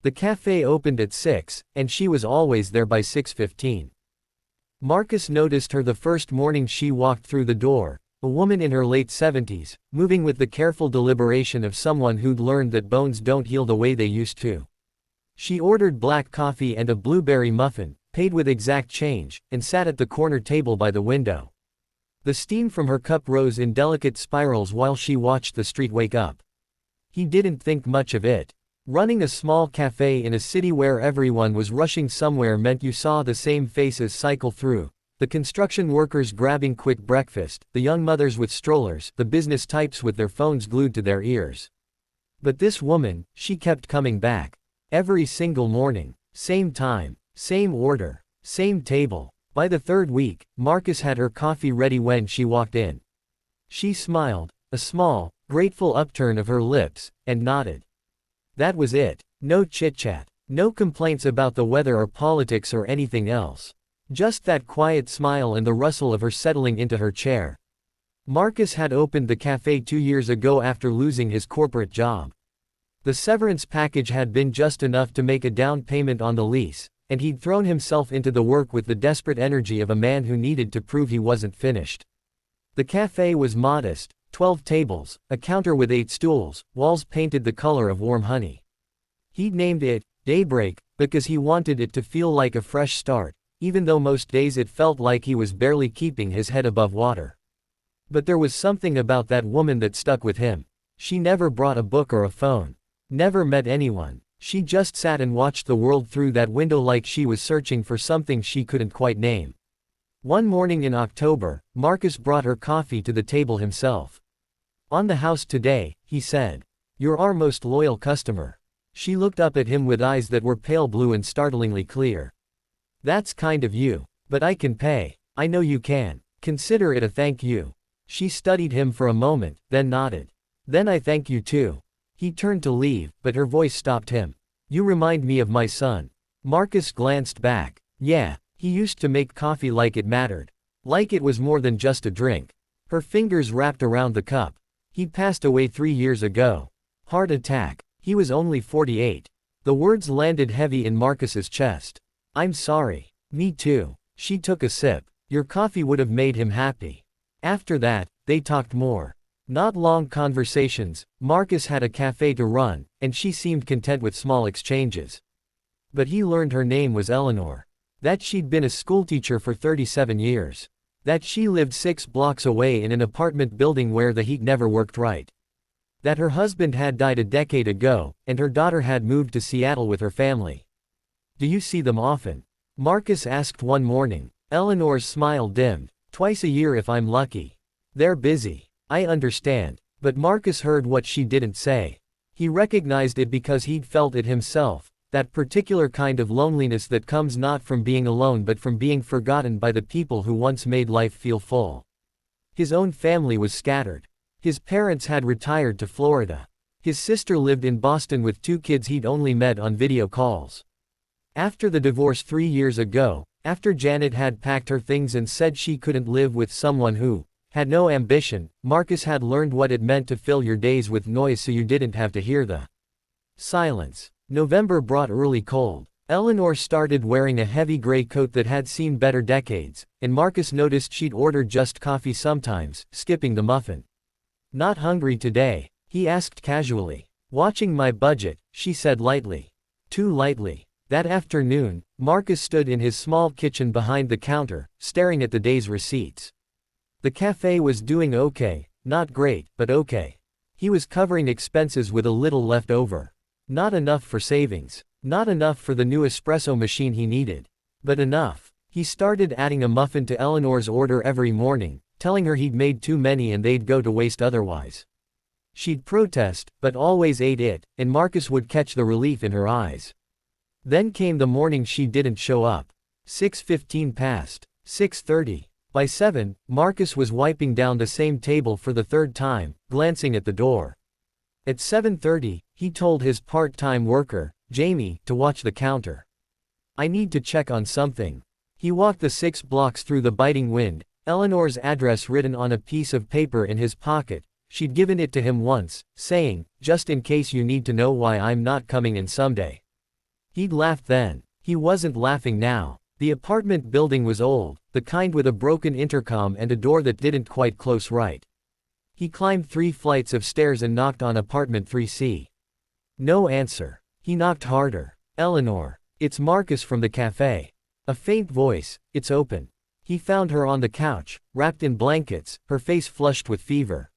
The cafe opened at 6, and she was always there by 6:15. Marcus noticed her the first morning she walked through the door, a woman in her late 70s, moving with the careful deliberation of someone who'd learned that bones don't heal the way they used to. She ordered black coffee and a blueberry muffin, paid with exact change, and sat at the corner table by the window. The steam from her cup rose in delicate spirals while she watched the street wake up. He didn't think much of it. Running a small cafe in a city where everyone was rushing somewhere meant you saw the same faces cycle through. The construction workers grabbing quick breakfast, the young mothers with strollers, the business types with their phones glued to their ears. But this woman, she kept coming back. Every single morning. Same time, same order, same table. By the third week, Marcus had her coffee ready when she walked in. She smiled, a small, grateful upturn of her lips, and nodded. That was it. No chit-chat. No complaints about the weather or politics or anything else. Just that quiet smile and the rustle of her settling into her chair. Marcus had opened the cafe 2 years ago after losing his corporate job. The severance package had been just enough to make a down payment on the lease, and he'd thrown himself into the work with the desperate energy of a man who needed to prove he wasn't finished. The cafe was modest, 12 tables, a counter with 8 stools, walls painted the color of warm honey. He'd named it Daybreak because he wanted it to feel like a fresh start, even though most days it felt like he was barely keeping his head above water. But there was something about that woman that stuck with him. She never brought a book or a phone. Never met anyone. She just sat and watched the world through that window like she was searching for something she couldn't quite name. One morning in October, Marcus brought her coffee to the table himself. "On the house today," he said. "You're our most loyal customer." She looked up at him with eyes that were pale blue and startlingly clear. "That's kind of you. But I can pay." "I know you can. Consider it a thank you." She studied him for a moment, then nodded. "Then I thank you too." He turned to leave, but her voice stopped him. "You remind me of my son." Marcus glanced back. Yeah, he used to make coffee like it mattered. Like it was more than just a drink. Her fingers wrapped around the cup. He passed away 3 years ago. Heart attack. He was only 48. The words landed heavy in Marcus's chest. "I'm sorry." "Me too." She took a sip. "Your coffee would have made him happy." After that, they talked more. Not long conversations. Marcus had a cafe to run, and she seemed content with small exchanges. But he learned her name was Eleanor. That she'd been a schoolteacher for 37 years. That she lived 6 blocks away in an apartment building where the heat never worked right. That her husband had died a decade ago, and her daughter had moved to Seattle with her family. "Do you see them often?" Marcus asked one morning. Eleanor's smile dimmed. "Twice a year if I'm lucky." "They're busy." "I understand." But Marcus heard what she didn't say. He recognized it because he'd felt it himself. That particular kind of loneliness that comes not from being alone but from being forgotten by the people who once made life feel full. His own family was scattered. His parents had retired to Florida. His sister lived in Boston with 2 kids he'd only met on video calls. After the divorce 3 years ago, after Janet had packed her things and said she couldn't live with someone who had no ambition, Marcus had learned what it meant to fill your days with noise so you didn't have to hear the silence. November brought early cold. Eleanor started wearing a heavy gray coat that had seen better decades, and Marcus noticed she'd order just coffee sometimes, skipping the muffin. "Not hungry today?" he asked casually. "Watching my budget," she said lightly. Too lightly. That afternoon, Marcus stood in his small kitchen behind the counter, staring at the day's receipts. The cafe was doing okay, not great, but okay. He was covering expenses with a little left over. Not enough for savings. Not enough for the new espresso machine he needed. But enough. He started adding a muffin to Eleanor's order every morning, telling her he'd made too many and they'd go to waste otherwise. She'd protest, but always ate it, and Marcus would catch the relief in her eyes. Then came the morning she didn't show up. 6:15 passed. 6:30. By 7, Marcus was wiping down the same table for the 3rd time, glancing at the door. At 7:30, he told his part-time worker, Jamie, to watch the counter. "I need to check on something." He walked the 6 blocks through the biting wind, Eleanor's address written on a piece of paper in his pocket. She'd given it to him once, saying, "Just in case you need to know why I'm not coming in someday." He'd laughed then. He wasn't laughing now. The apartment building was old, the kind with a broken intercom and a door that didn't quite close right. He climbed 3 flights of stairs and knocked on apartment 3C. No answer. He knocked harder. Eleanor. It's Marcus from the cafe. A faint voice, it's open. He found her on the couch, wrapped in blankets, her face flushed with fever.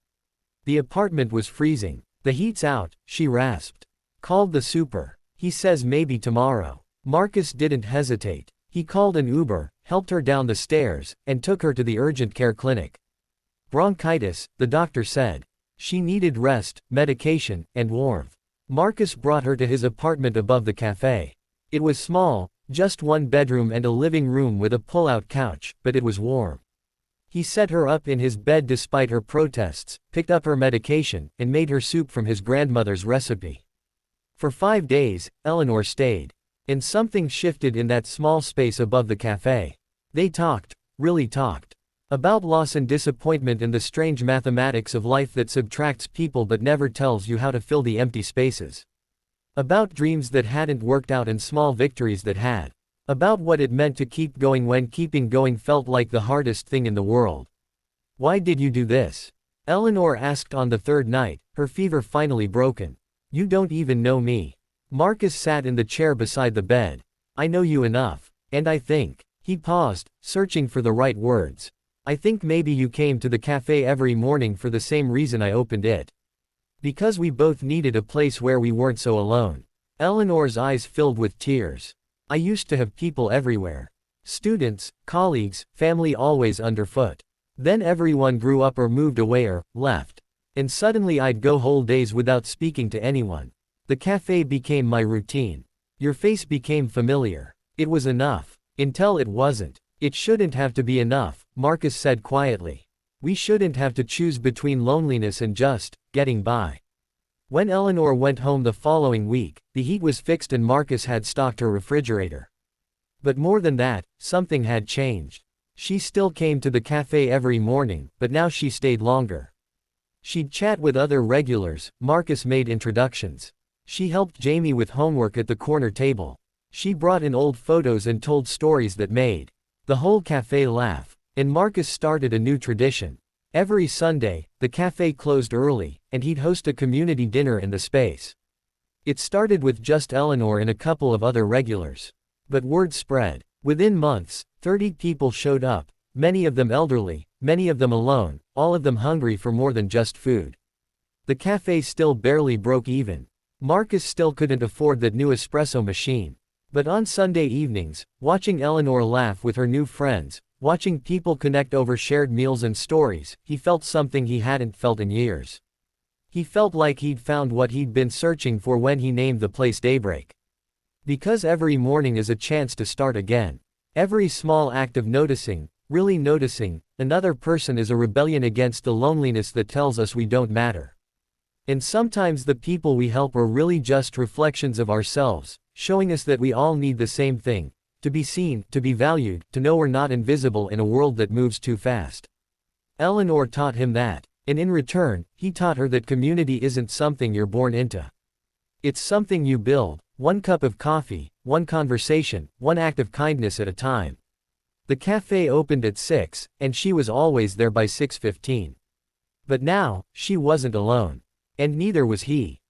The apartment was freezing. The heat's out, she rasped. Called the super. He says maybe tomorrow. Marcus didn't hesitate. He called an Uber, helped her down the stairs, and took her to the urgent care clinic. Bronchitis, the doctor said. She needed rest, medication, and warmth. Marcus brought her to his apartment above the cafe. It was small, just 1 bedroom and a living room with a pull-out couch, but it was warm. He set her up in his bed despite her protests, picked up her medication, and made her soup from his grandmother's recipe. For 5 days, Eleanor stayed. And something shifted in that small space above the cafe. They talked, really talked. About loss and disappointment and the strange mathematics of life that subtracts people but never tells you how to fill the empty spaces. About dreams that hadn't worked out and small victories that had. About what it meant to keep going when keeping going felt like the hardest thing in the world. Why did you do this? Eleanor asked on the 3rd night, her fever finally broken. You don't even know me. Marcus sat in the chair beside the bed. I know you enough. And I think. He paused, searching for the right words. I think maybe you came to the cafe every morning for the same reason I opened it. Because we both needed a place where we weren't so alone. Eleanor's eyes filled with tears. I used to have people everywhere. Students, colleagues, family always underfoot. Then everyone grew up or moved away or left. And suddenly I'd go whole days without speaking to anyone. The cafe became my routine. Your face became familiar. It was enough. Until it wasn't. It shouldn't have to be enough, Marcus said quietly. We shouldn't have to choose between loneliness and just getting by. When Eleanor went home the following week, the heat was fixed and Marcus had stocked her refrigerator. But more than that, something had changed. She still came to the cafe every morning, but now she stayed longer. She'd chat with other regulars, Marcus made introductions. She helped Jamie with homework at the corner table. She brought in old photos and told stories that made the whole cafe laugh. And Marcus started a new tradition. Every Sunday, the cafe closed early, and he'd host a community dinner in the space. It started with just Eleanor and a couple of other regulars. But word spread. Within months, 30 people showed up, many of them elderly, many of them alone, all of them hungry for more than just food. The cafe still barely broke even. Marcus still couldn't afford that new espresso machine. But on Sunday evenings, watching Eleanor laugh with her new friends, watching people connect over shared meals and stories, he felt something he hadn't felt in years. He felt like he'd found what he'd been searching for when he named the place Daybreak. Because every morning is a chance to start again. Every small act of noticing, really noticing, another person is a rebellion against the loneliness that tells us we don't matter. And sometimes the people we help are really just reflections of ourselves, showing us that we all need the same thing. To be seen, to be valued, to know we're not invisible in a world that moves too fast. Eleanor taught him that. And in return, he taught her that community isn't something you're born into. It's something you build, 1 cup of coffee, 1 conversation, 1 act of kindness at a time. The cafe opened at 6, and she was always there by 6:15. But now, she wasn't alone. And neither was he.